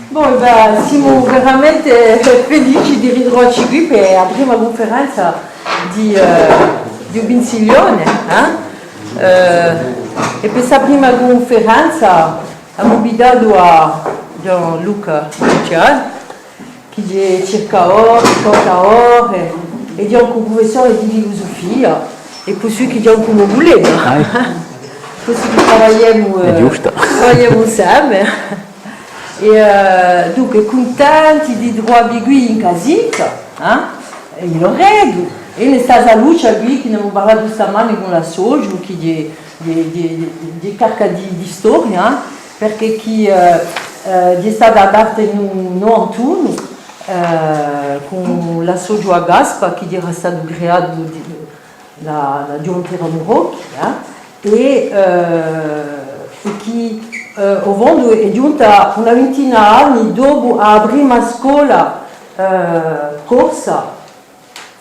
Bom, siamo veramente felici di ritrovarci qui per la prima conferenza di Ubinsiglione. E per questa prima conferenza abbiamo invitato a Gianluca Lucian, che è circa ore, 40 ore, ed è un professore di filosofia, e così che è un come volete. Così che travagliamo insieme. E dunque contenti di trovarvi qui in casita, in Loredo, e ne sta a luce qui che ne abbiamo parlato stamani con la Soggio, che è carica di storia, perché chi è stata data in 91 con la Soggio a Gaspa, che era stato creato da Giunta Ramurocchi, e che ovvero è giunta una ventina di anni dopo la prima scuola corsa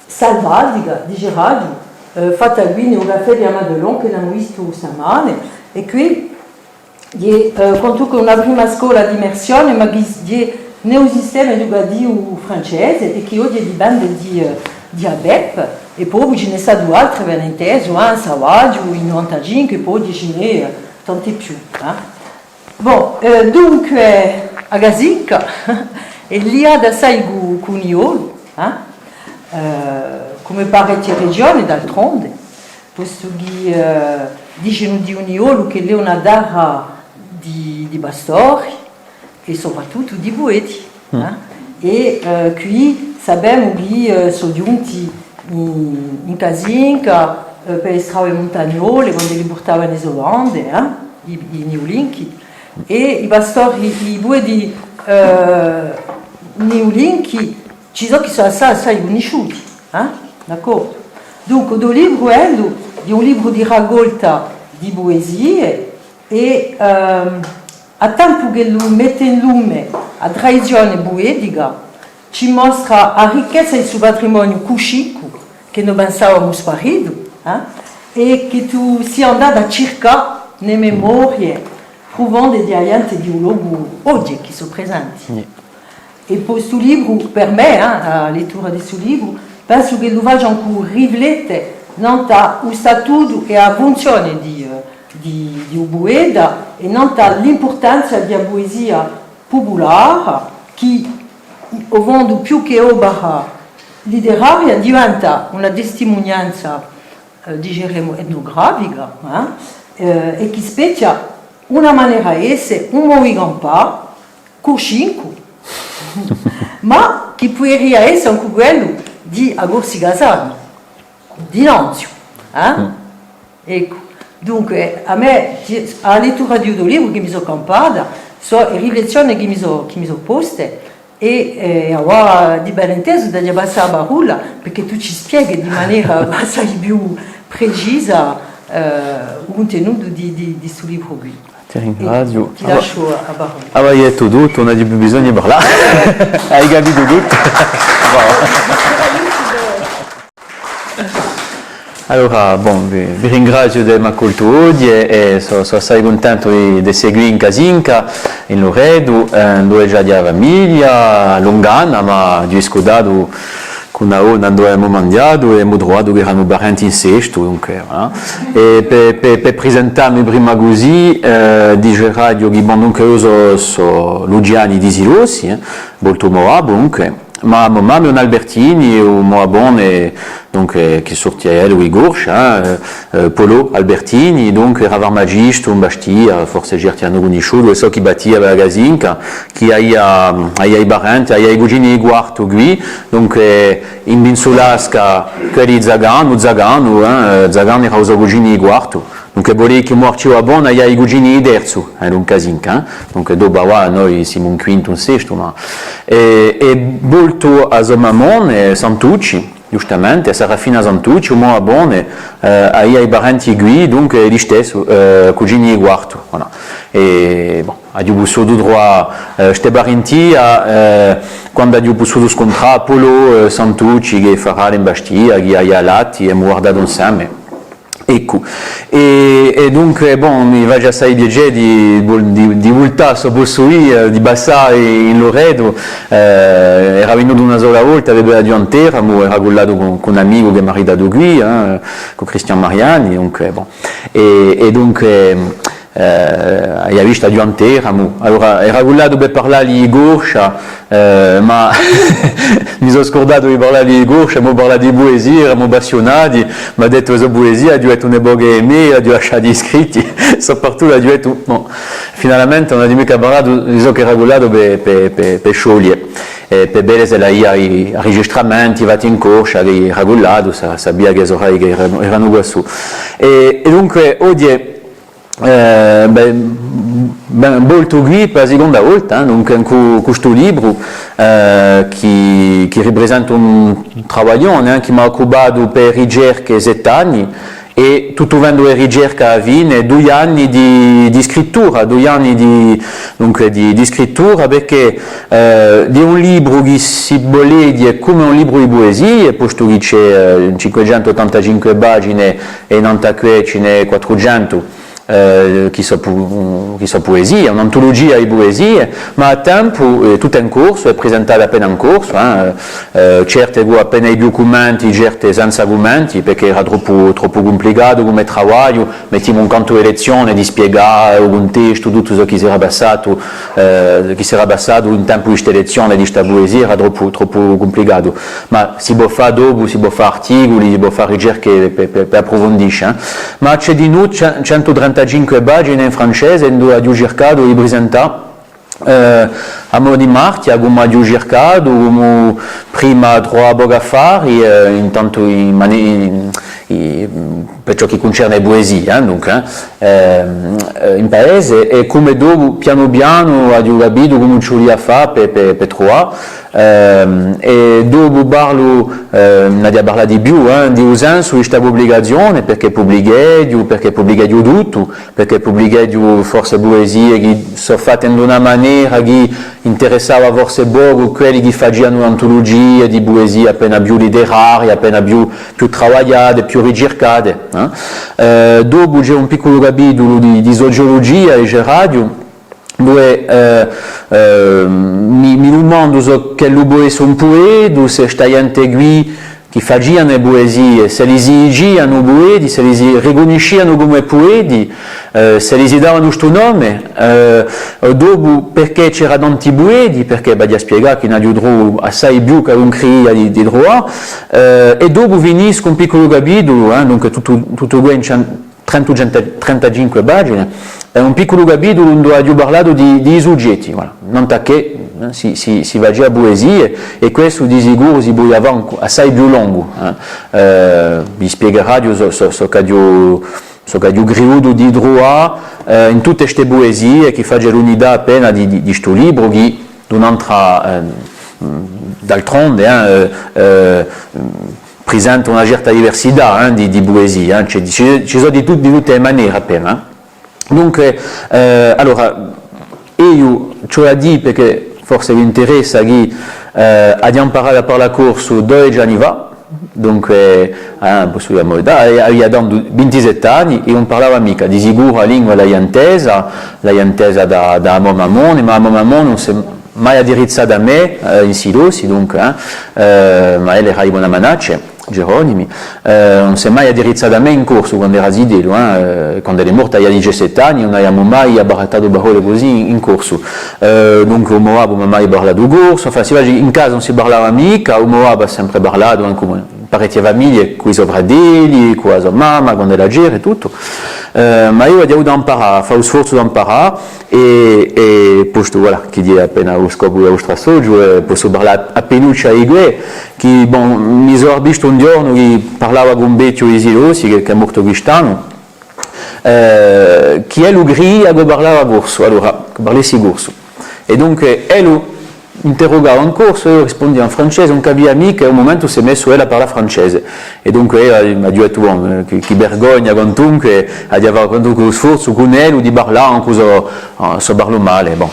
salvatica di Gerardi, fatta qui nel caffè di Madelon che abbiamo visto stamane, e qui contro con una prima scuola di immersione, ma che è nel sistema educativo francese e che oggi dipende di ABEP, e poi ce ne sono due altre, ben inteso, in Savaggio, in 95, e poi ce ne tanti più. Bon, dunque, a Gazinca, e lì ad assai Cuniolo, come parecchie regioni d'altronde, posto che dicono di Uniolo che è una terra di pastori e soprattutto di poeti. E qui sappiamo che sono giunti in Gazinca per le strade montagnole, quando li portavano in Olande, i Neolinchi. E i pastori, i poeti neolinchi ci sono che sono assai conosciuti, d'accordo? Dunque, il libro è un libro di raccolta di poesie e a tempo che lo mette in lume la tradizione poetica, ci mostra la ricchezza del suo patrimonio cuscico che noi pensavamo sparito, e che tu sia andato a cercare nelle memorie provando degli agenti di dialogo oggi che sono presenti. E poi questo libro, per me, la lettura di questo libro, penso che lo faccia ancora riflettere non sullo statuto e la funzione di poeta e non sull'importanza della poesia popolare che, ovvero più che opera letteraria, diventa una testimonianza, diremo, etnografica, e che specchia una maniera di essere un movimento cuscinco, ma che potrebbe essere anche quello di Agorsi Casano, di Nanzio. Ecco, dunque, a me, la lettura di un libro che mi sono campata, sono le riflessioni che mi sono poste, e allora di ben inteso da passare a parola, perché tu ci spieghi di maniera assai più precisa il contenuto di questo libro qui. Ti ringrazio. Ti lascio a parola. Hai detto tutto, non hai più bisogno di parlare. Hai capito tutto? Allora, vi ringrazio di avermi accolto oggi e sono assai contento di seguire in Casinca, in Loredo, dove già di famiglia, a Longana, ma di scodato con la onda dove abbiamo mangiato e abbiamo trovato che erano parenti in sesto, dunque, e per presentarmi prima così, dice radio che io sono Lugiani di Silossi, molto morabo, dunque, ma mamma è un Albertini, un morabone, donc, che sortia lui Gorsch, Polo Albertini, donc eravamo magisto, un bastia, forse ci hanno conosciuto, e so che battia la Gazinca, che ha i parenti, ha i cugini di quarto qui, donc in Binsolasca, quelli Zagano, Zagano era i cugini di quarto, Dunque, volei che morcivo a buona, i cugini di terzo, era un casinca, dunque dopo noi siamo un quinto, un sesto, ma... E molto a Somamon, Santucci, giustamente, Serafina Santucci, un po' a buone, ai parenti qui, dunque gli stessi, cugini di quarto, voilà. E, bon, abbiamo potuto droit, questi parenti, quando abbiamo potuto scontrare Polo Santucci, che farà l'embastia, che ha lati, e abbiamo guardato insieme. Ecco, e dunque bon, mi va già assai piacere di voltare su Bossuì, di passare in Loreto, era venuto una sola volta, aveva la giantera, era collato con un amico che mi ha ridato qui, con Cristian Mariani, dunque, bon. E dunque hai visto la giantera, allora era collato per parlare di Gorcia, ma mi sono scordato di parlare di Gorcia, mi ho parlato di poesia, eravamo appassionati, mi ha detto che questa poesia ha detto una boga e me, ha lasciato iscritti, soprattutto ha detto, no, finalmente non ha mica parlato di ciò che era collato per sciogliere. Per bene se lei ha i registramenti, va in corsa, che era collato, sapeva che erano qua. E dunque, oggi molto qui per la seconda volta, con questo libro che rappresenta un lavoro che mi ha occupato per ricerche 7 anni e tutto vendo le ricerche a fine 2 anni di scrittura, 2 anni di scrittura perché di un libro che si vuole dire come un libro di poesie, posto che c'è 585 pagine e 95 400 che sono poesie, un'antologia di poesie, ma a tempo tutto è in corso, è presentato appena in corso, certe appena i documenti, certe senza documenti, perché era troppo complicato come lavoro, mettiamo un canto di lezione di spiegare il contesto, tutto ciò che si era passato in tempo di questa lezione, di questa poesia, era troppo complicato, ma si può fare dopo, si può fare articoli, si può fare ricerche per approfondire, ma c'è di noi 135 pagine in francese dove abbiamo cercato di presentare a modo di Marti, abbiamo cercato prima trovare poco a fare, intanto per ciò che concerne le poesie, in paese, e come dopo piano piano abbiamo capito come ci voleva fare per trovare. E dopo parlo, non abbiamo parlato di più, di senso di questa pubblicazione, perché pubbliché tutto, perché pubbliché forse poesie che sono fatte in una maniera che interessava forse poco quelli che facevano un'antologia di poesie appena più letterarie, appena più travagliate, più ricercate. Dopo c'è un piccolo capitolo di sociologia e radio, dove mi domando che lui è un poeta, se sta gente qui che facevano le poesie, se li esigiano poeti, se li riconoscevano come poeti, se li davano questo nome, dopo perché c'erano tanti poeti, perché va a spiegare che non ha trovato assai più che un cria di trovare, e dopo finisco un piccolo capitolo, dunque tutto qui in 35 pagine, un piccolo capitolo dove abbiamo parlato di soggetti, voilà. Non che si va già a poesie e questo di sicuro si può avere assai più lungo. Vi spiegherà so che ho creduto di trovare in tutte queste poesie che fa l'unità appena di questo libro che un'altra d'altronde presenta una certa diversità di poesie, ci sono di tutte le maniere appena. Dunque, allora, io ce l'ho detto perché forse vi interessa che abbiamo imparato a parlare corso 2 anni fa, dunque, avevamo 27 anni e non parlava mica, di sicuro la lingua l'hai intesa da Momamone, ma Momamone non si è mai addirizzata a me in Silosi, dunque, ma lei era di Buonamanacce. Geronimi, non si è mai addirizzata a me in corso quando era zidelo, quando è morta a 17 anni non abbiamo mai abbarattato parole così in corso, dunque non abbiamo mai parlato corso, in casa non si parlava mica, non abbiamo sempre parlato anche parecchie famiglie con i suoi fratelli, con la sua mamma, quando era gera e tutto, ma io ho dovuto imparare, fare lo sforzo di imparare e posto voilà, che dia appena lo scopo del vostro assoggio, posso parlare appena a Igue, che mi sono visto un giorno che parlava con un vecchio di Silosi che è morto quest'anno, che è l'ugri a parlava corso, allora, parlassi corso. E dunque, interrogava in corso, io rispondevo in francese, non capiva mica, e un momento si è messo a parlare francese. E dunque mi ha detto, bon, che vergogna quantunque, aveva quantunque lo sforzo con lui di parlare, so parlo male, bon,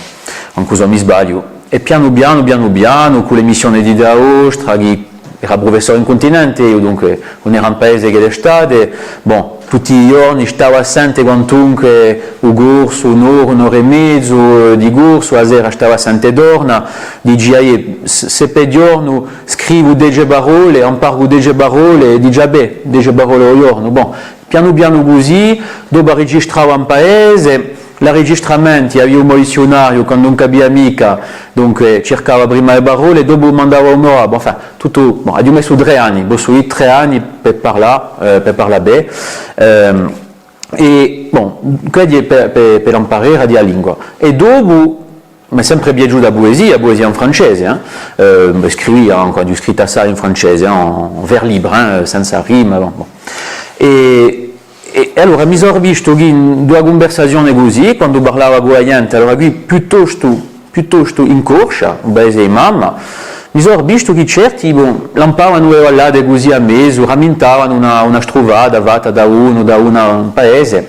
anche mi sbaglio. E piano piano, con l'emissione di D'Aostra, che era professore in continente, io dunque non era un paese che d'estate, bon, tutti i giorni stavo assente quantunque un corso, un'ora e mezzo di corso, a sera stavo assente d'orna, di GIE, se per giorno scrivo 10 parole, impargo 10 parole, di già beh, 10 parole al giorno, bon, piano così, dopo registravo un paese, l'enregistramento, avevo un mozionario quando non capiva mica, dunque cercava prima le parole, dopo mandavo un'ora, bon, enfin, tutto, bon, ho messo 3 anni, ho messo 3 anni per parlare bene, e bon, quindi per imparare la lingua. E dopo, mi è sempre piaciuta la poesia in francese, scrivo, quando ho scritto assai in francese, en vers libre, senza rima, bon. E allora mi sono visto che in due conversazioni così, quando parlavo con la gente, allora qui piuttosto in corsa, un paese di mamma, mi sono visto che certi lampavano e parlare così a mezzo, rammentavano una strovata fatta da un paese.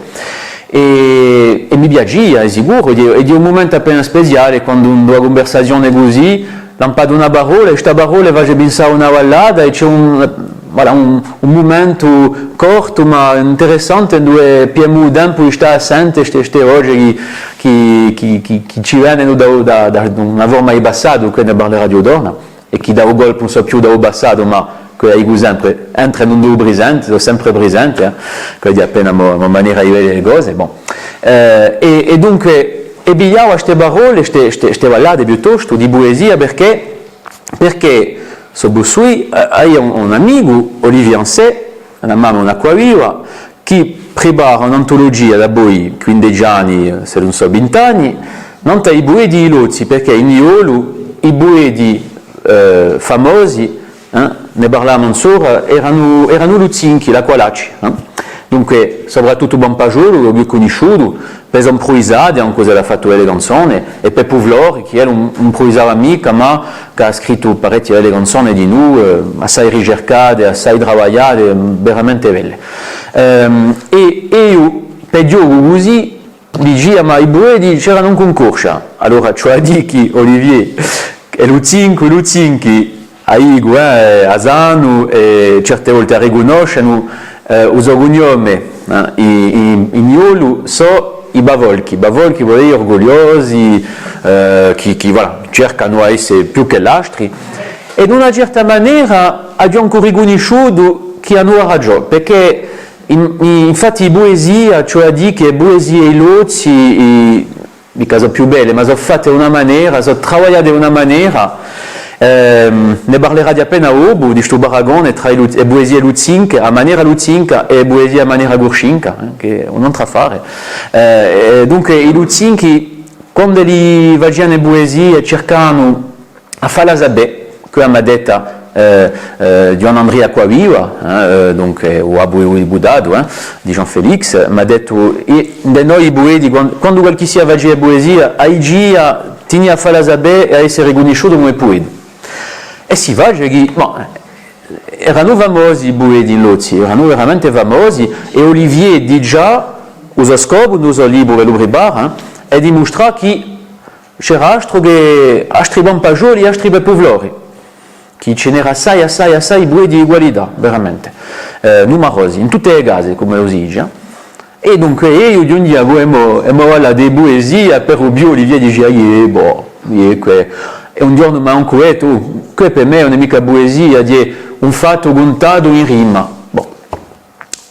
E mi piaceva, è sicuro, e di un momento appena speciale, quando in una conversazione così, lampava una parola, e questa parola faceva pensare una ballata e c'è un momento corto ma interessante dove più tempo sta assente queste oggi che ci vengono da una forma di passato che ne parla Radio Dorna e che da un colpo non so più da un passato ma che è sempre entra in un presente, sono sempre presente, quindi appena una maniera di vedere le cose. Bon. E dunque abbiamo queste parole, queste ballate piuttosto di poesia perché Sobusui ha un amico, Olivier Ansè, una mamma, una viva, che prepara un'antologia da voi 15 anni, se non so 20 anni, non i poeti lozzi, perché in Iolo i poeti famosi, ne parlavamo sopra, erano Luzinchi, la Qualacci. Dunque, soprattutto Bampagiolo, l'ho più conosciuto, per improvvisare, anche se ha fatto delle canzoni, e per Puvlor, che era un improvvisatore amico, ma che ha scritto parecchie delle canzoni di noi, assai ricercate, assai travagliate, veramente belle. E io, per gioco così, dicevo, ma i poeti c'erano un concorso. Allora, cioè di che Olivier e Luzinchi, a Igo, a Zanu, e certe volte riconoscono il cognome in Iolo so i bavolchi vuol dire orgogliosi, che voilà, cercano di essere più che gli altri, e in una certa maniera abbiamo anche riconosciuto che hanno ragione, perché infatti la poesia, cioè di che poesie e lozzi, di caso più belle, ma sono fatte in una maniera, sono travagliate in una maniera. Ne parlerà di appena dopo di questo paragone tra le poesie Luzinca, a maniera Luzinca e poesia a maniera Gurcinca, che è un'altra affare. Dunque i Luzinchi, quando li facevano le poesie, cercavano a farle sapere, come mi ha detto Gian Andrea Quaviva, dunque o Abu Budado, di Jean Félix, mi ha detto da noi i poeti, quando qualche sia faceva poesia, a Igia tinha a farle sapere e a essere riconosciuto come poeta. E si va, che erano famosi i poeti in Lozzi, erano veramente famosi, e Olivier di già, usa scopo, usa libro che lo prepara, e dimostra che c'era altro che altri Bampagioli e altri per Puvlori, che ce n'era assai poeti di qualità, veramente, numerosi, in tutte le case, come lo si dice. E dunque io di un dia abbiamo parlato di poesia, per Olivier dice, e un giorno mi ha anche detto, che per me non è mica poesia, è un fatto contato in rima. Bon.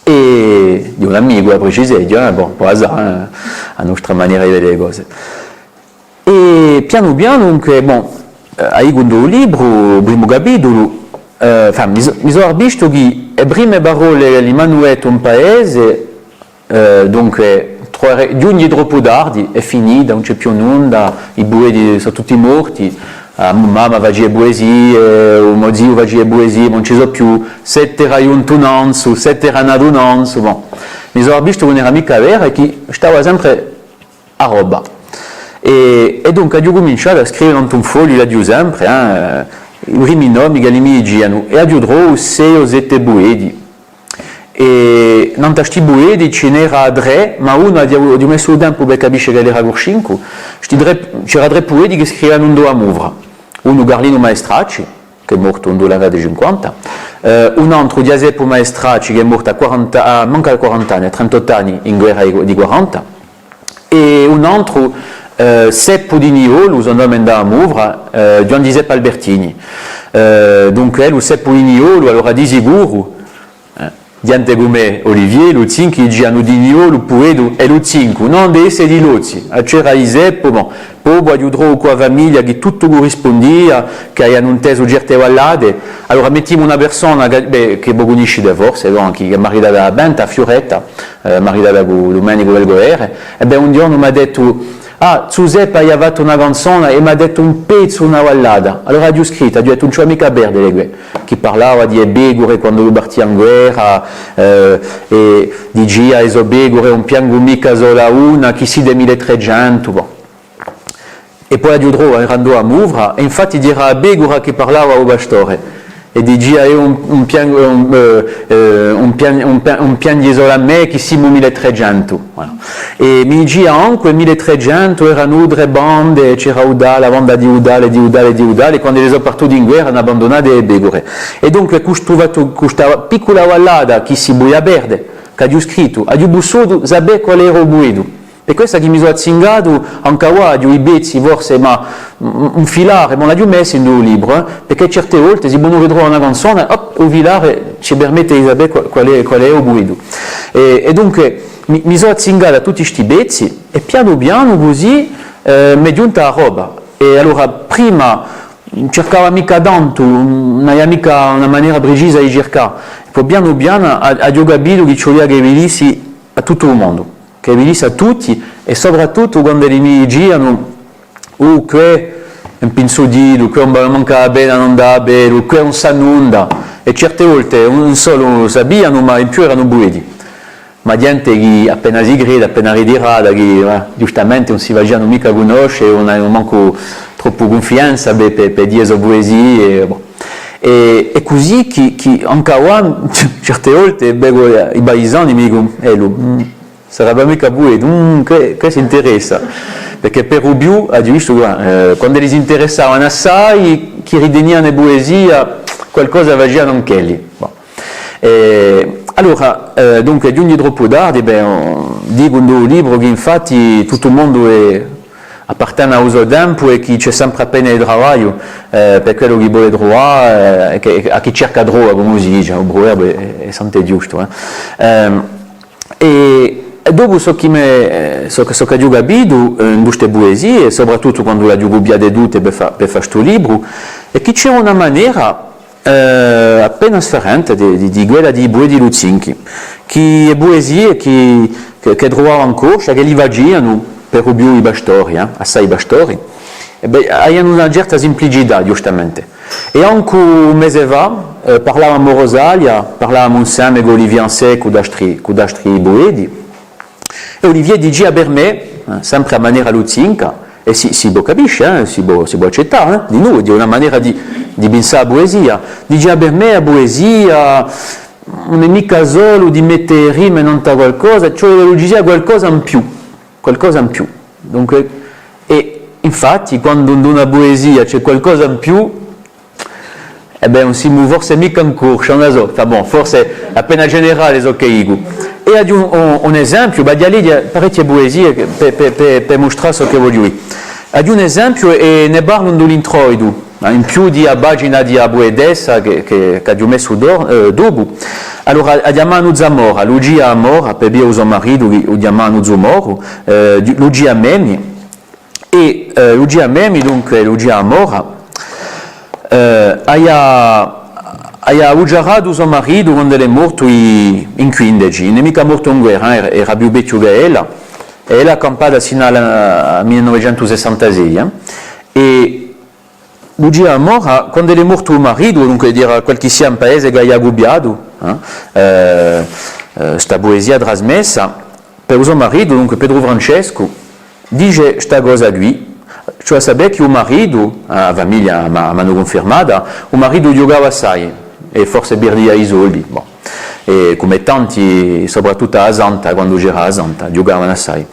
E di un amico, a precisare, bon, può essere la nostra maniera di vedere le cose. E piano dunque, bon, hai con il libro, il primo capitolo, mi sono visto che le prime parole di Manuetto un paese, dunque, giugni troppo tardi, è finita, non c'è più nulla, i poeti sono tutti morti, a mamma va a poesie, o mio zio va a poesie, non ci sono più 7 raiunto non su, 7 ranado non su, bon. Mi sono visto un'amica vera che stava sempre a roba. E dunque ho cominciato a scrivere un foglio, la giù sempre, i primi nomi che mi dicevano, e ho trovato 6 o 7 poeti. E non questi poeti ce n'era 3, ma uno ha messo il tempo per capire che era 5. C'era 3 poeti che scrivevano un do a Mouvra. Uno Garlino Maestracci, che è morto nel 1950, un altro Giuseppe Maestracci, che è morto manca 40 anni, a 38 anni, in guerra di 40, e un altro Seppo di Niolo, un nome da Mouvra, Gian Giuseppe Albertini. Dunque, Seppo di Niolo, allora di sicuro, diante come Olivier, lo 5 giano di Niolo, Puedo e lo 5, non deve essere di Lozzi, c'era Giuseppe, poi aiuterò con la famiglia che tutto corrispondia, che hanno un teso certe vallate, allora mettiamo una persona che conosce forse, che è marita da Benta, Fioretta, marita da Domenico Velgoere, e un giorno mi ha detto, Giuseppe ha fatto una canzone e mi ha detto un pezzo, una vallata. Allora ho scritto, ho detto un amica Berde, che parlava di Begore quando lui partì in guerra, e di Gia e Begore, un piango mica sola una, chi si del 1300. Bon. E poi andò a Mouvra, e infatti dirà a Begore che parlava al Bastore. E di Gia è un pian di isolamento che siamo 1300. Voilà. E mi dice anche 1300 erano 3 bande, c'era la banda di Udale, quando le sono partiti in guerra hanno abbandonato le Begore. E dunque ho trovato questa piccola vallata che si buia verde, che ho scritto, ho bussato sapere qual era il buedo. E questa che mi sono azzingato anche a i bezzi forse, ma un filare, ma l'ho messo in un libro, perché certe volte se uno ritrova una canzone, il filare ci permette di sapere qual è il buido. E dunque mi sono azzingato a tutti questi bezzi e piano piano così mi è giunta la roba. E allora prima cercava mica tanto, non aveva mica una maniera precisa di cercare, poi piano piano ho capito che ci voleva che venissi a tutto il mondo. Che venisse a tutti e soprattutto quando li mi girano che è un pinzudino, che un manca bene non da bene, che un sanunda e certe volte non solo sapevano ma in più erano buidi ma gente che appena si crede, appena ritirata che giustamente non si va già non mica conosce non ha manco troppo confidenza per dire le poesie e così che anche qua certe volte i paesani mi dicono sarebbe mica buono, che si interessa, perché per Rubiù ha visto quando si interessavano assai, chi ritenevano poesia, qualcosa faceva non quelli. Bon. Allora, dunque, giungi troppo tardi, dico un libro che infatti tutto il mondo appartiene a uso tempo e che c'è sempre appena di lavoro per quello che vuole trovare, a chi cerca droga, come si dice, il proverbio è sempre giusto. E dopo so che ho capito in queste poesie, soprattutto quando la ho copiate tutte per fare questo libro, è che c'è una maniera appena differente di quella di Bue di Luzinchi, che è poesie che trovavo ancora, che li vaggiano per più i bastori, assai i bastori, hanno una certa semplicità, giustamente. E anche un mese fa parlavamo a Rosalia, parlavamo insieme con Olivier Ansè, con altri poeti, e Olivier dice per me, sempre a maniera luzinca, e si può capisce, si può accettare, di noi, di una maniera di pensare a poesia, dice per me la poesia non è mica solo di mettere rime non da qualcosa, cioè la poesia è qualcosa in più. Dunque, e infatti quando in una poesia c'è qualcosa in più, non si muove forse mica in corsa, non so, forse appena generale so che dico. E ho un esempio, di lì parecchie poesie per mostrare ciò che voglio dire. Ho un esempio e ne parlo dell'introito, in più di una pagina di poetessa che ho messo dopo. Allora, chiamano Zamora, Lucia Amora, per via uso marito, lo chiamano Zamora, Lucia Memi, e Lucia Memi, dunque Lucia Amora, ha uggerato suo marito quando è morto in 15, non è mica morto in guerra, era più vecchio che ella, e ella ha campato fino al 1966, e Luigi Amora, quando è morto il marito, dunque dire quel che sia un paese che ha gubbiato, questa poesia trasmessa, per suo marito, dunque Pedro Francesco, dice questa cosa qui, cioè sapere che il marito, la famiglia mi hanno confermata, il marito giocava assai e forse perdia i soldi, bon. E come tanti, soprattutto a Santa, quando c'era a Santa, giocavano assai.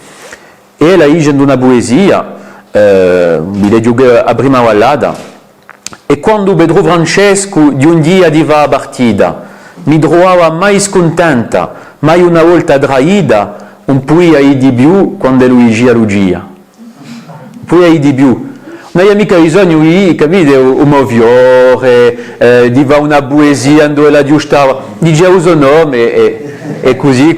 E la dice in una poesia, mi gioca a prima vallata, e quando Pedro Francesco di un dia di va a partita, mi trovava mai scontenta, mai una volta traita, un po' di più quando Luigi a Lugia. Un po' di più. Non hai mica bisogno di, capite, un moviore, di va una poesia dove la giusta, dice il suo nome e così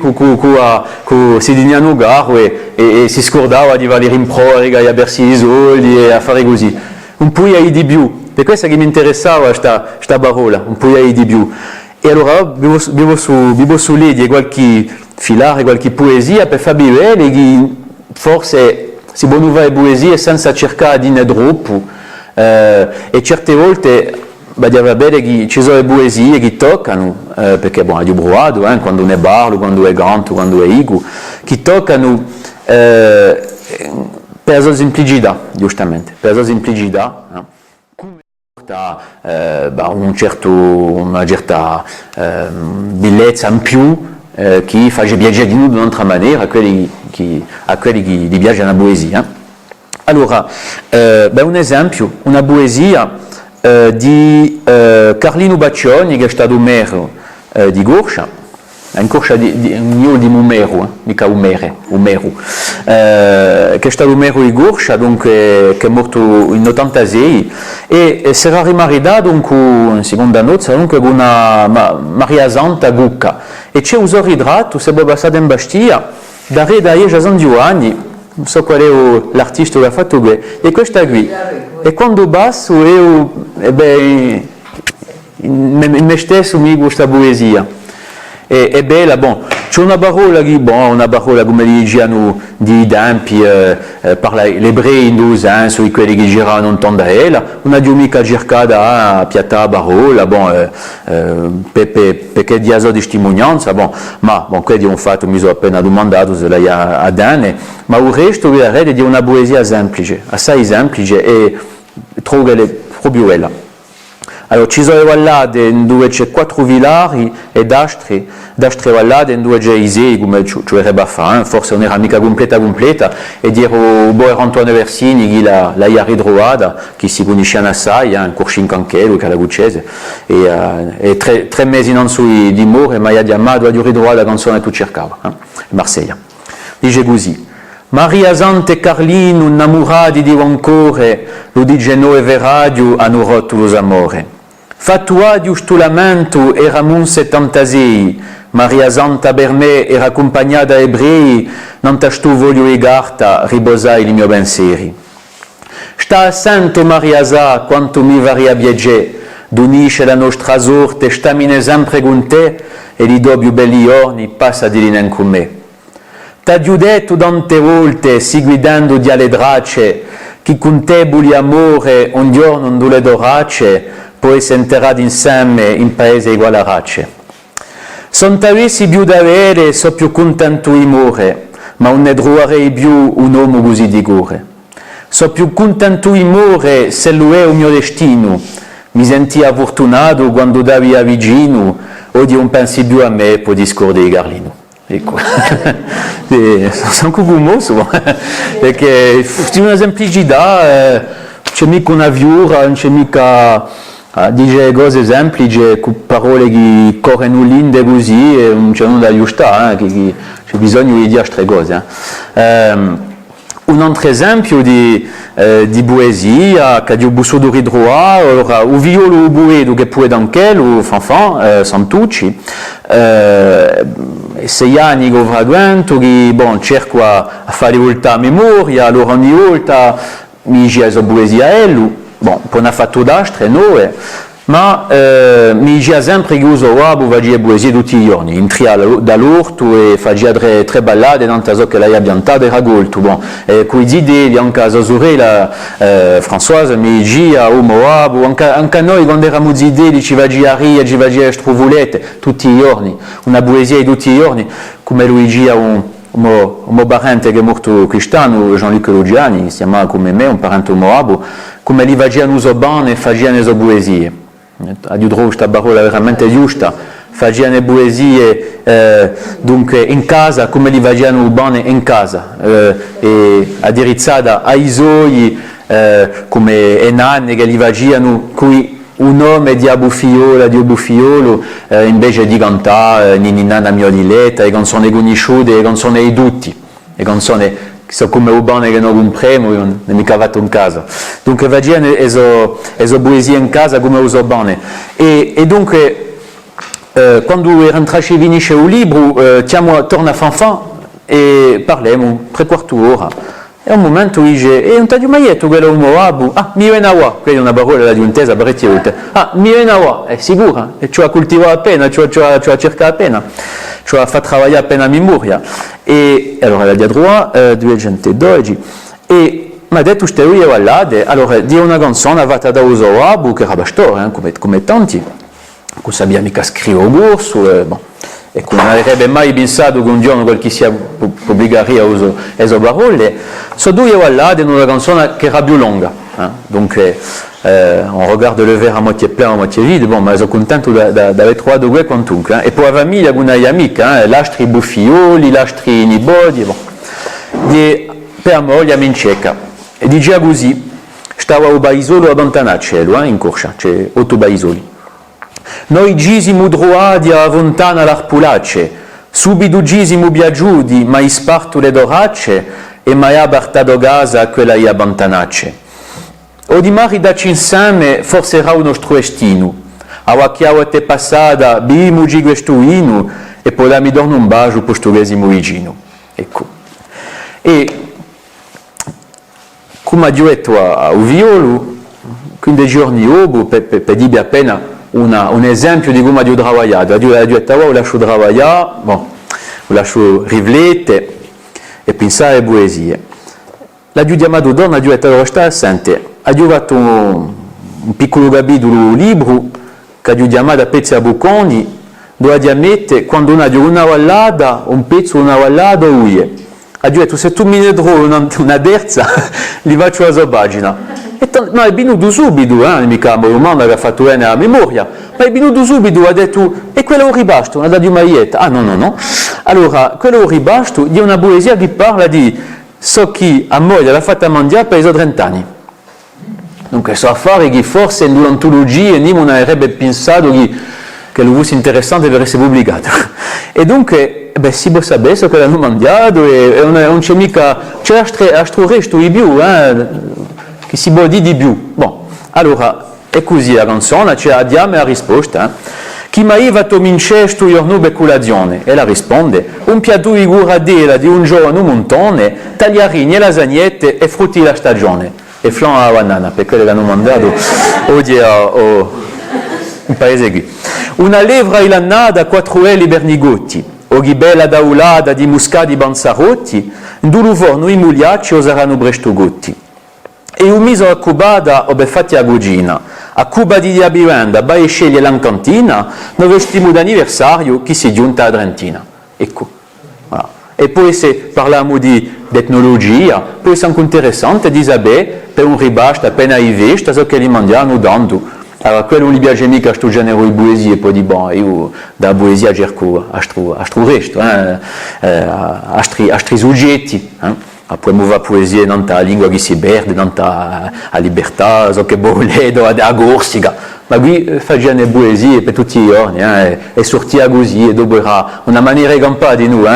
si dignano garro e si scordava di valere in proroga e a bersi i soldi e a fare così. Un po' di più. Per questo che mi interessava questa parola, un po' di più. E allora vivo su lì di qualche filare, qualche poesia per far vedere che forse si può fare poesie senza cercare di ne troppo e certe volte va bene che ci sono le poesie che toccano, perché bon, ho provato, quando ne parlo, quando è canto, quando è igu, che toccano per la sua semplicità, giustamente, per la sua semplicità. Una certa bellezza in più che fa piacere di noi in un'altra maniera a quelli che gli piace la poesia. Allora, un esempio, una poesia di Carlino Baccioni, che è stato maire di Gorcia, in Corcia di Mumero, mica Umero, che è stato maire di Gorcia, dunque, che è morto in 86, e si era rimaridato in seconda nozze con una Maria Santa Gucca, e c'è un ritratto, si è passato in Bastia, da re da io già sono 2 anni, non so qual è l'artista che ha fatto qui, e questa qui, e quando basso io, me stesso mi questa poesia. È bella, bon, c'è una parola come dicevano di tempi, parla l'ebreo in 2 sensi, quelli che giravano in Tondaela, una mica cercata a piattare la parola, perché di di testimonianza, ma quelli hanno fatto, mi sono appena domandato se lei ha Dane, ma il resto è di una poesia semplice, assai semplice e trovo proprio bella. Allora, ci sono vallate dove c'è 4 villari e dastre vallate dove c'è Isei, come ci vorrebbe fare, forse non era mica completa, e dire era Antonio Versini che l'ha ritrovata, che si conosceva assai, in Corcin Canchelo, che è la Guccese, e 3 mesi non so di morte, ma gli ha amato, ha ritrovato la canzone che tu cercavi, Marsiglia. Dice così: Maria Santa e Carlino, innamorati di rancore, lo dice noi veradio, hanno rotto lo amore. Fattuadio sto lamento era Mun 76, Maria Santa per me era accompagnata da ebrei, non sto voglio egarta, riposai i miei pensieri. Sta a santo Maria Sa, quanto mi varia viagge, d'unisce la nostra sorte, stamine sempre con te, e li do più belli giorni, passa di lì con me. T'ha detto tante volte, si guidando di alle dracce, chi con te buli amore, un giorno non le dorace, poi sentirà insieme in paese uguale a racce. Sono avessi più da avere, so più contento di morire, ma non ne troverei più un uomo così di cuore. So più contento di morire se lo è il mio destino. Mi sentia fortunato quando davi a vicino, oggi non pensi più a me, poi discordi di Carlino. Ecco, sono cucumoso, perché c'è una semplicità, c'è mica una viura, non c'è mica dice cose semplici, con parole che corrono linde così, e non c'è nulla da aggiustare, c'è bisogno di dire queste cose. Un altro esempio di poesia che ho bisogno di ritrovare, allora, il violo o buedo che può anche, il fanfan, Santucci, 6 anni che ho frequento, che cerco a fare volta a memoria, allora ogni volta mi dice la poesia a lui, poi ne ha fatto d'altre, noi, ma mi già sempre che uso wabu fagia poesie tutti i giorni, in trial dall'orto e fagia tre ballate, tanto so che lei ha piantato e ragolto, bon, quei zidi, anche a sorella Françoise mi gia umo wabu, anche noi quando eravamo zidi ci fagia ria, ci fagia struvulette, tutti i giorni, una poesia tutti i giorni, come Luigi ha un parente che è morto quest'anno, Jean-Luc Lugiani, si chiama come me, un parente moabo, come li facevano uso bene e facevano le poesie. A Dio trovo questa parola veramente giusta, facevano le poesie dunque in casa, come li facevano bene in casa, e addirizzata ai suoi, come e nanne che li facevano qui un nome di Abufiola, di Obufiolo, invece di cantare Ninninana Mioliletta, le canzoni conosciute, le canzoni di tutti, le canzoni che sono come urbane che non compriamo, non è mica fatto in casa. Dunque facciano le poesie in casa come uso bene. E dunque, quando rentrasci e finisce il libro, torna a Fanfan e parliamo 3/4 d'ora. È un momento in cui non ti ho mai detto quello un moabu, mi viene a qua, quella è una parola di untesa parecchie volte, mi viene a qua, è sicura, e ci ho coltivato appena, ci ho cercato appena, ci ho fatto lavorare appena a memoria, e allora la diadrua, 212, e mi ha detto queste ore ballate, allora di una canzone fatta da uso wabu, che era bastore, come tanti, non sapeva mica scrivere o corso, bon. E non avrebbe mai pensato che un giorno qualche sia pubblicaria le parole, sono due ballate in una canzone che era più lunga. Dunque, on regarde le verre à moitié plein, à moitié vide, bon, ma sono contento d'aver trovato due quantunque. E poi la famiglia con gli amici, l'astri buffioli, l'astri nipoti, bon. Per moglie a Minceca. E diceva così, stava a Baisolo a Bantanaccello, in Corcia, c'è 8 Baisoli. Noi gisimo droadi a lontana l'arpulacce, subito gisimo biagiudi, ma ispartu le doracce e mai abartato casa quella ia bantanacce. O di mari da cinsame forse era uno struestino, a wacchiao te passata, bimo giguestuino e poi da mi dorno un bacio portuguesimo vigino. Ecco. E come ha detto a Uviolo, 15 giorni dopo, per dire appena un esempio di come ho lavorato. Ho detto, ho lasciato lavorare, bon, ho lasciato riflettere e pensare a poesie. La chiamato donna, ho detto, allora sta assente, ho fatto un piccolo capitolo libro che ho chiamato a pezzi a bocconi, dove mettere quando una vallata, un pezzo, una vallata, uie. Ho detto, se tu mi ne trovi una terza, li faccio la sua pagina. No, è venuto subito, mica una domanda che ha fatto bene la memoria, ma è venuto subito, ha detto, e quello ribasto, una data di Marietta. No. Allora, quello ribasto è una poesia che parla di so chi a moglie l'ha fatta mangiare per i 30 anni. Dunque, so affari che forse in un'antologia non avrebbe pensato che lo fosse interessante per essere pubblicato. E dunque, si può sapere so che l'hanno mangiato e non c'è mica, c'è altro resto di più, che si può dire di più. Bon, allora, è così la canzone, c'è la diamo e la risposta. Chi mai va a mincesto giorno per colazione? E la risponde, un piatto di guradela di un giorno un montone, tagliarini e lasagnette e frutti della stagione. E flan alla banana, perché l'hanno mandato oggi in paese qui. Una levra ilannata, 4 eli bernigotti, o ghibella daulata di muscati banzarotti, due forno i mugliacci o saranno brestogotti. E un miso a cubata o fatti a cugina, a Cuba di Diabiranda, vai sceglie la cantina, dove stiamo d'anniversario chi si giunta a Trentina. Ecco. Voilà. E poi se parliamo di tecnologia, poi è anche interessante di sapere per un ribasto appena visto, so che li mandiamo dando. Allora, quello non gli piace mica questo genere di poesie, poi di bon, io da poesia cerco a resto, a soggetti. Poi muove la poesia in la lingua che si perde, nella libertà, so che volevo, a Corsica. Ma qui facciamo le poesie per tutti i giorni, e sortia così, e dopo era una maniera campata di noi.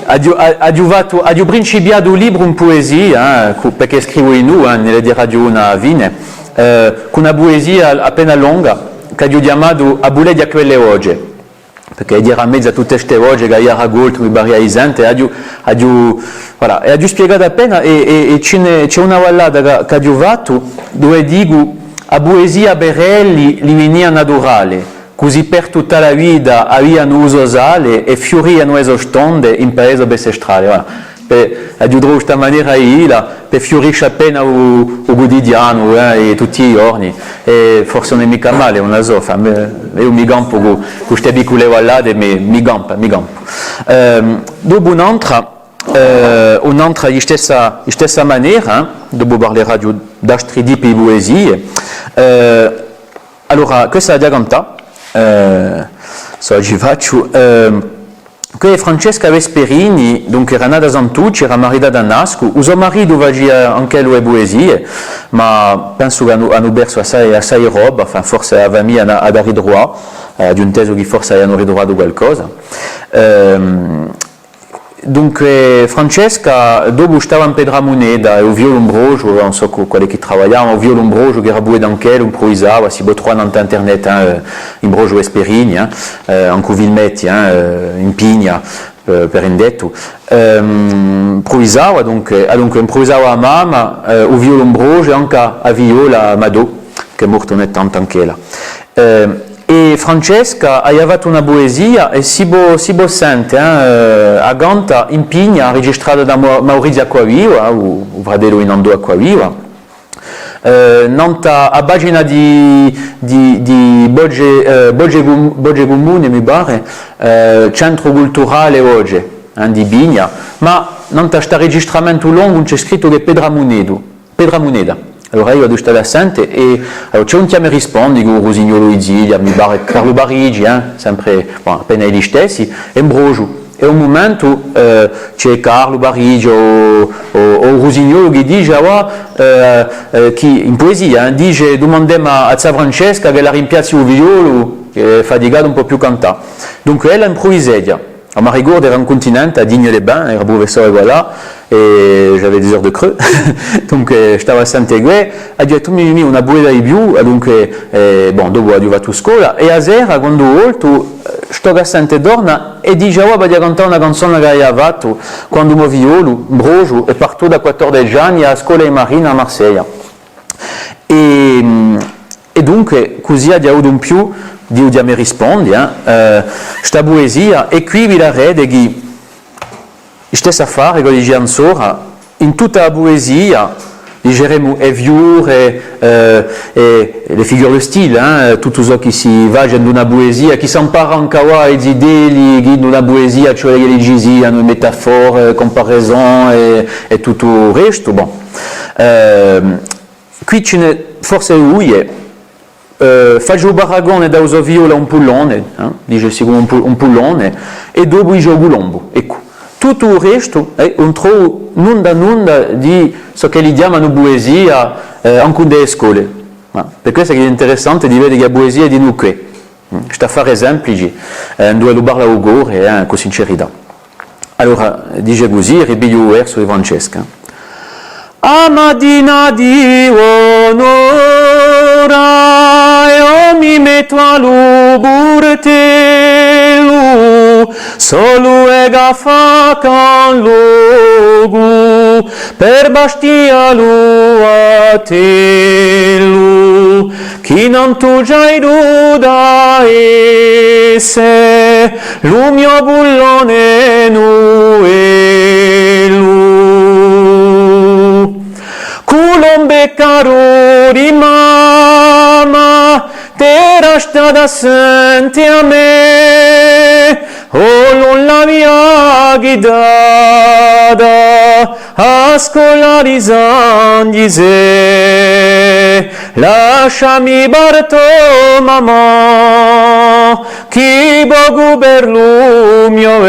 Ho principiato un libro in poesia, perché scrivo in noi, nelle radio una vine, con una poesia appena lunga, che ho chiamato A bulle di quelle oggi. Perché era mezzo a tutte queste voci che io raccolto, mi barriera isente, e ho spiegato appena, e c'è una vallata che ho fatto dove dico a poesia Berelli li venia naturale, così per tutta la vita avevano uso sale e fioriano esostonde in paese bessestrale. Voilà. Aiuterò in questa maniera per fiorisce appena il quotidiano e tutti i giorni, e forse non è mica male, una sofa, io mi gampo con queste piccole vallate, mi gampo. Dopo un'altra di stessa maniera, dopo parlerà di altri tipi di poesie, allora questa è la canta, ci faccio. Che Francesca Vesperini, dunque era nata a Santucci, era maritata a Nascu, il suo marito faceva anche lui poesie, ma penso che hanno perso assai roba, forse aveva mia a dare droit, di un teso che forse hanno ritrovato qualcosa. Dunque Francesca, dopo stava in Pedramoneda, e il violonbrogio, non so quelli che lavoravano, il violonbrogio che era buono anche lui, improvvisava, si può trovare su internet, in brogio Vesperini, anche Vilmetti, in Pigna, per indetto. Improvvisava, dunque improvvisava a mamma, il violonbrogio e anche a Viola Madò, che è morto nel tanto anche là. E Francesca aveva una poesia e si può sente a Ganta in Pigna, registrata da Maurizio Acquaviva, il fratello in Andò Acquaviva, a pagina di Bogge Comune, mi pare, Centro Culturale oggi, di Pigna, ma non c'è registramento lungo, c'è scritto che Pedramoneda. Allora io vado a sente e allora, c'è un che mi risponde, dico Rosignolo Izilia, mi pare Carlo Barigi, sempre appena gli stessi, e Ambrogio. E un momento c'è Carlo Barigi o Rosignolo che dice, che in poesia, dice, domandiamo a Zia Francesca che la rimpiazzi il violo, che è faticato un po' più cantare. Dunque ella improvvisava. A Marigourde era un continente à Digne-les-Bains, era professeur voilà, et j'avais des heures de creux, donc stavo a Santegue, ha detto mi una buona di più, dunque dopo arriva a scuola, e a sera quando volto sto a Sante Dorna e dice voglio cantare una canzone che avevo fatto quando mi violo, brogio, e parto da 14 anni a scuola di Marina a Marsiglia. E dunque così ha avuto un più di mi rispondi, questa poesia, e qui vi la rede che stessa affare che dice ancora, in tutta la poesia, diceremo e viure, le figure di stile, tutto ciò che si va in una poesia, che si impara anche a i idee in una poesia, cioè le leggi, hanno metafore, comparaison e tutto il resto. Bon. Qui ce n'è forse lui. Faccio il paragone da uso viola un pullone, dice sicuro un pullone, e dopo gioco lombo. Ecco, tutto il resto è un trovo nulla di ciò che gli chiamano poesia anche nelle scuole. Per questo è interessante di vedere che la poesia è di noi qui. Sto a fare esempi, dove lo parla Ugor con sincerità. Allora, dice così, ripiglio il verso di Francesca. Amadina di onora, mi metto a luburtelu, solo e gaffa con logu, per bastia lu a telu, chi non tu già da esse, lu mio bullone nuelu. Culombe caro di mamma, terra sta da sente a me, non la mia guidata a scolarizzare, lasciami barto mamma, chi bogu per lu mio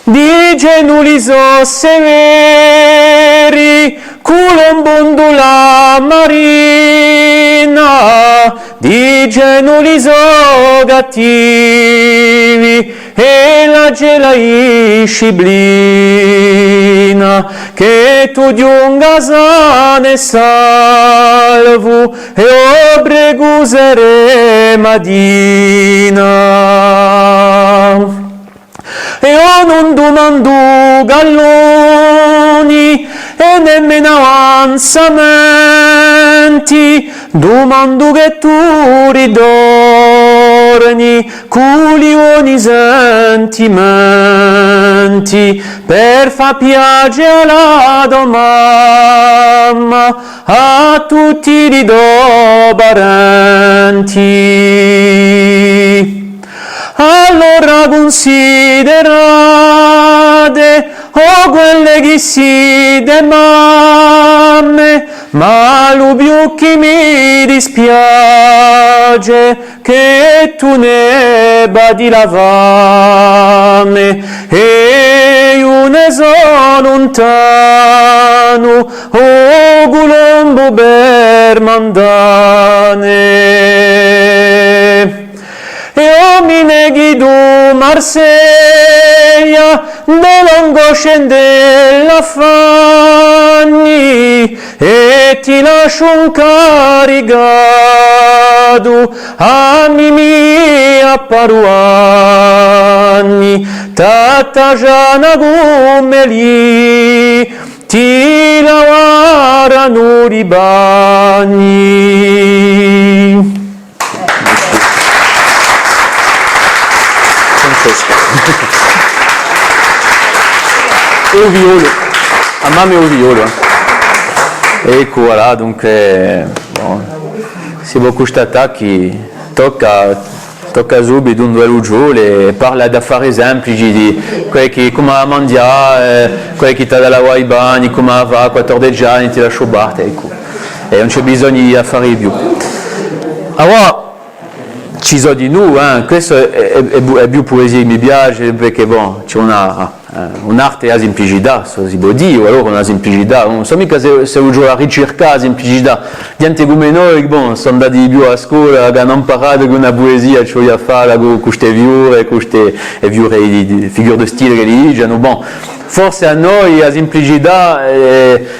di genuliso severi, culombondula marina, di genuliso gattivi, e la gela isciblina, che tu giungasane salvu, e obregusere madina. E io non domando galloni, e nemmeno avanzamenti, domando che tu ridorni, culi ogni sentimenti, per fa piace alla tua mamma, a tutti i tuoi parenti. Allora considerate, quelle che si de mamme, ma lo più che mi dispiace che tu ne badi la fame e io ne sono lontano, colombo per mandane. E io mi neghi tu Marsiglia, dove scende l'affanni, e ti lascio un caricato a mia paruanni, tata giana come lì, ti lavarano i bagni. E il violo, a mamma il violo. Ecco, voilà, dunque, bon, si può constatare che tocca subito un duello giusto e parla di affari semplici, di quelli che come mangiare, quelli che ti dà la i bagni, come va a 14 anni, ti lascio battere, ecco. E non c'è bisogno di affari più. Allora, ci sono di noi, questo è più poesia che mi piace perché bon, c'è un'arte a semplicità, si può dire, allora una semplicità, non so mica se uno a ricercare la semplicità, gente come noi, bon, sono andati più a scuola, che hanno imparato con una poesia, cioè a fare con queste figure di figure di stile che li dicono, bon, forse a noi la semplicità,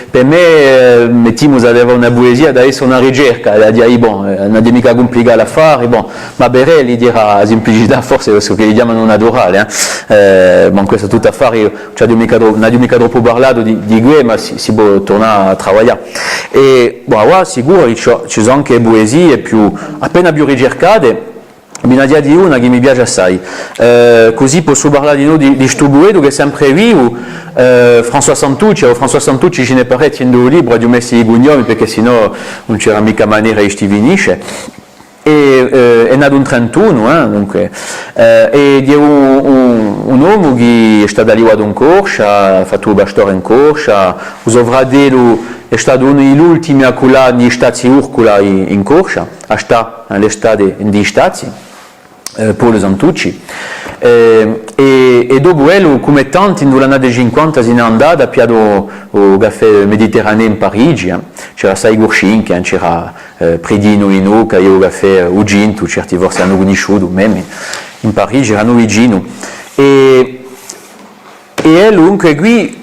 per me, mettiamo ad avere una poesia, da essere una ricerca, da dire, bon, non è mica complicato a fare, bon, ma per lì dirà la semplicità, forse è quello che gli chiamano naturale, bon, questo è tutto a fare, non ho mica troppo parlato di questo, ma si può tornare a lavorare. E, bon, allora, sicuro, ci sono anche poesie appena più ricercate. Bisogna dire di una che mi piace assai, così posso parlare di noi di questo poeta che è sempre vivo, François Santucci ce ne parecchi in due libri, ho messo i cognomi perché sennò non c'era mica maniera di finisce. È nato in 31, dunque, ed è un uomo che è stato arrivato in corsa, ha fatto il bastore in corsa, il suo fratello è stato uno degli ultimi a colare negli stati Urcula in corsa, a stare all'estate in stati. Paolo Santucci e dopo quello come tanti negli anni 50 se ne è andato a piato il caffè mediterraneo in Parigi, c'era Sai Gurchin, c'era Predino Ino che io il caffè Uginto, certi forse hanno conosciuto in Parigi erano vicino e dunque qui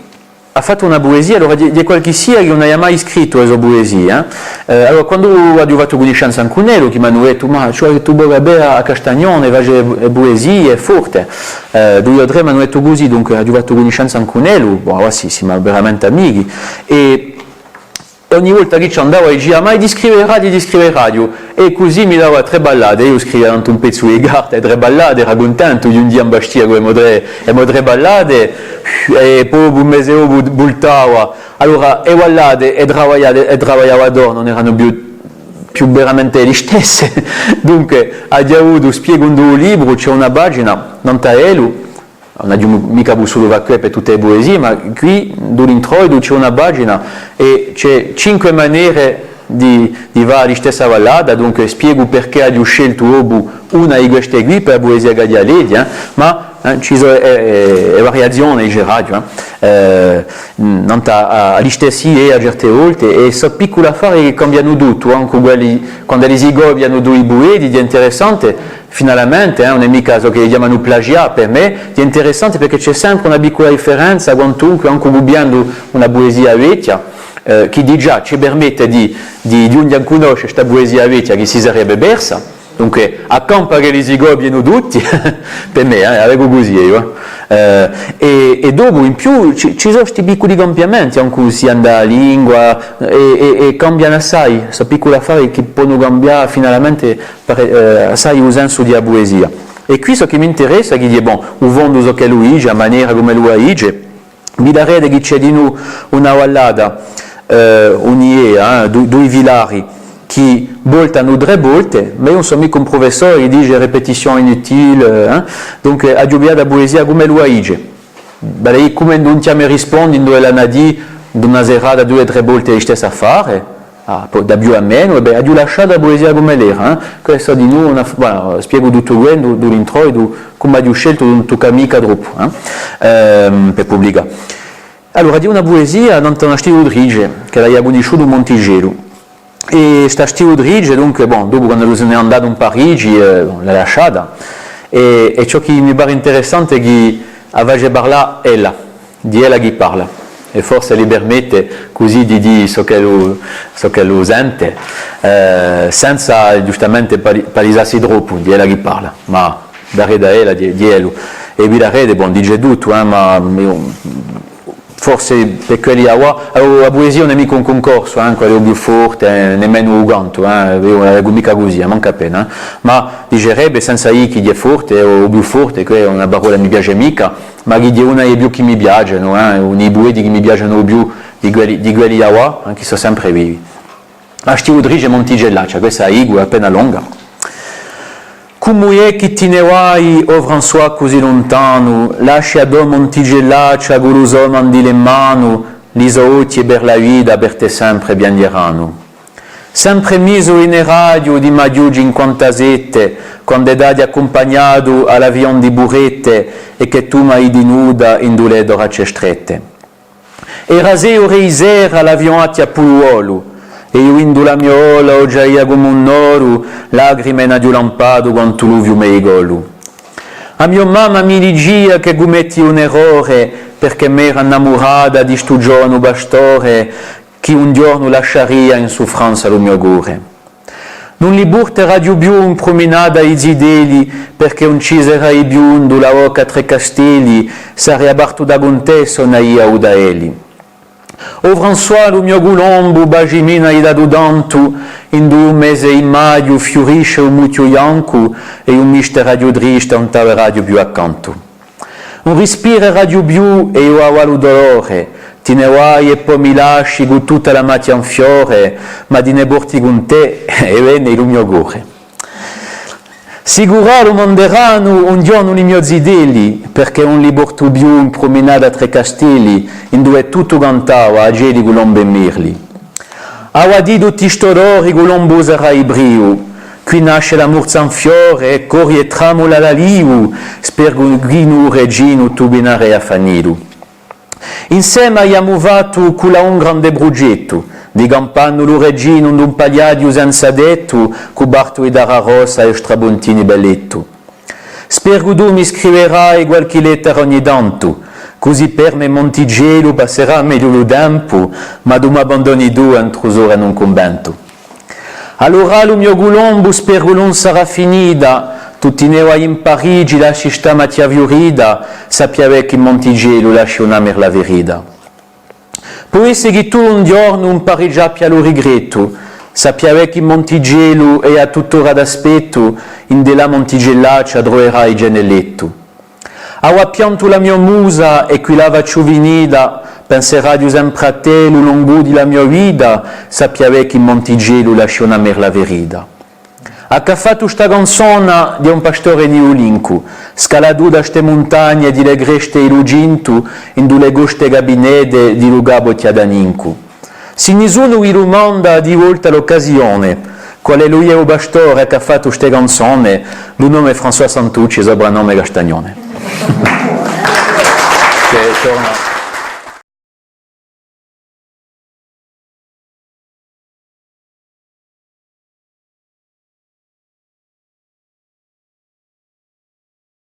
ha fatto una poesia, allora di qualche sia che non ha mai scritto questa poesia. Allora quando ho fatto conoscenza con Cunello, che mi hanno detto, ma cioè tu vuoi bere a Castagnone, fai poesie, è forte. Due o tre mi hanno detto così, dunque ho fatto conoscenza con Cunello, allora sì, siamo veramente amici. E ogni volta che ci andavo diceva mai di scrivere radio e così mi dava tre ballate, io scrivevo tanto un pezzo di carta e tre ballate, ero contento di un dia in Bastia con le tre ballate e poi un mese dopo buttavo, allora e ballate e travagliavo d'oro, non erano più veramente le stesse, dunque abbiamo spiego in due libri, c'è una pagina, non taelo, non abbiamo mica solo per tutte le poesie, ma qui dall'introito c'è una pagina e c'è 5 maniere di fare la stessa ballata, dunque spiego perché ho scelto una di queste qui per la poesia che ho letto, ma ci sono variazioni in radio, non ha gli stessi a certe volte e sono piccole affari che cambiano tutto, anche quelli, quando le zigoe abbiano due poeti, è interessante. Finalmente, non è mica ciò che chiamano plagiato per me, è interessante perché c'è sempre una piccola differenza quantunque anche guardando una poesia vecchia, che di già ci permette di conoscere questa poesia vecchia che si sarebbe persa, Dunque, accampa che li si gobbiano tutti, per me, avevo così io. E dopo, in più, ci sono questi piccoli cambiamenti, anche si anda la lingua, e cambiano assai, questa piccola affare che possono cambiare finalmente assai il senso di poesia. E qui so che mi interessa, che dice, bon, il fondo so che lui dice, la maniera come lui dice, mi darete che c'è di noi una vallata, due villari, che voltano 3 volte, ma io non sono mica un professore che dice ripetizione inutile, donc a giubiare la poesia come lui dice. Beh, come non ti mi rispondi dove la di una serata 2 o 3 volte la stessa affare, da più a meno, beh, ho lasciato la poesia come l'era, questo di noi, spiego tutto questo, dall'intro e come ho scelto un tuo mica troppo, per pubblicare. Allora, di una poesia non una stile Udrige, che l'ha conosciuto a Montigello. E questa stile Udrige, dunque, bon, dopo quando sono andato a Parigi, l'ha lasciata. E ciò che mi pare interessante è che aveva parlato ella, di ella che parla. E forse gli permette così di dire ciò che lo sente, senza giustamente palisarsi troppo, di ella che parla, ma da ella, di ella. E vi la rete, bon, dice tutto, ma forse per quelli la poesia non è mica un concorso, quello più forte, nemmeno un ganto, non è mica così, manca appena, ma dicerebbe senza i chi è forte o più forte, che è una parola che mi piace mica, ma chi è una dei più che mi piacciono, i poeti che mi piacciono più di quelli che sono sempre vivi. La stile Udrige Montigellaccia, questa è Igu, è appena lunga. Come è che te ne vai, o François, così lontano, lascia do Montigellaccia, guruso mandi le mani, l'isotti per la vita per te sempre biancheranno. Sempre miso in radio di Maggio 57, quando è dati accompagnato all'avion di burrette e che tu m'hai di nuda in due doracce strette. E raseo reisera l'avion a Puluolo, e io in la mia ola ho già come un noro, lacrime na di lampado quanto l'uvio meigolu. A mia mamma mi dicia che commetti un errore, perché m'era innamorata di sto giorno bastore, che un giorno lasciaria in soffranza lo mio cuore. Non li porterà più in promenada ai zideli, perché un cisera i biondo la oca 3 castelli, sarebbe abarto da contesso na ia o da eli. O François, lo mio gulombo, bagimina i dato danto, in 2 mesi in maggio fiorisce un mucchio bianco e un mister radio triste un tale radio più accanto. Un respiro radio più e io ho lo dolore, ti ne vai e poi mi lasci con tutta la macchia in fiore, ma ti ne porti con te e venne il mio cuore. Sicuro lo manderanno un giorno i miei zideli, perché non li porto più in promenada 3 castelli, in dove tutto cantava a geli colombe e mirli. Ava di tutti storori colombo sarà i brio, qui nasce la morza in fiore, e corri e tramola la liu, sperguino regino tu binare a fanilu. Insieme abbiamo fatto con un grande progetto, di campano lo regino un pagliadio senza detto, con Barto e Dara Rossa e Strabontini belletto. Spero tu mi scriverai qualche lettera ogni tanto, così per me Montigello passerà meglio il tempo, ma tu mi abbandoni tu entro ora in un convento. Allora lo mio gulombo spero non sarà finita, tutti ne vai in Parigi, lasci sta mattia viurida, sappiamo che Montigello lasci una mer la verida. Può essere che tu un giorno un Parigi abbia lo regretto, sappiamo che Montigello è a tuttora d'aspetto, in della Montigellaccia troverai genelletto. Ava pianto la mia musa e qui la faccio venida, penserà di sempre a te, lo lungo di la mia vita, sappiamo che Montigello lascia una mer la verida. Ha fatto sta canzone di un pastore di Olinco, scalato da ste montagne di le greste e luginto, in due goste gabinete di Lugabo Tiadaninco. Se nessuno vi domanda di volta l'occasione, qual è lui e il pastore che ha fatto ste canzoni, il nome è François Santucci, il soprannome Castagnone. Che torna.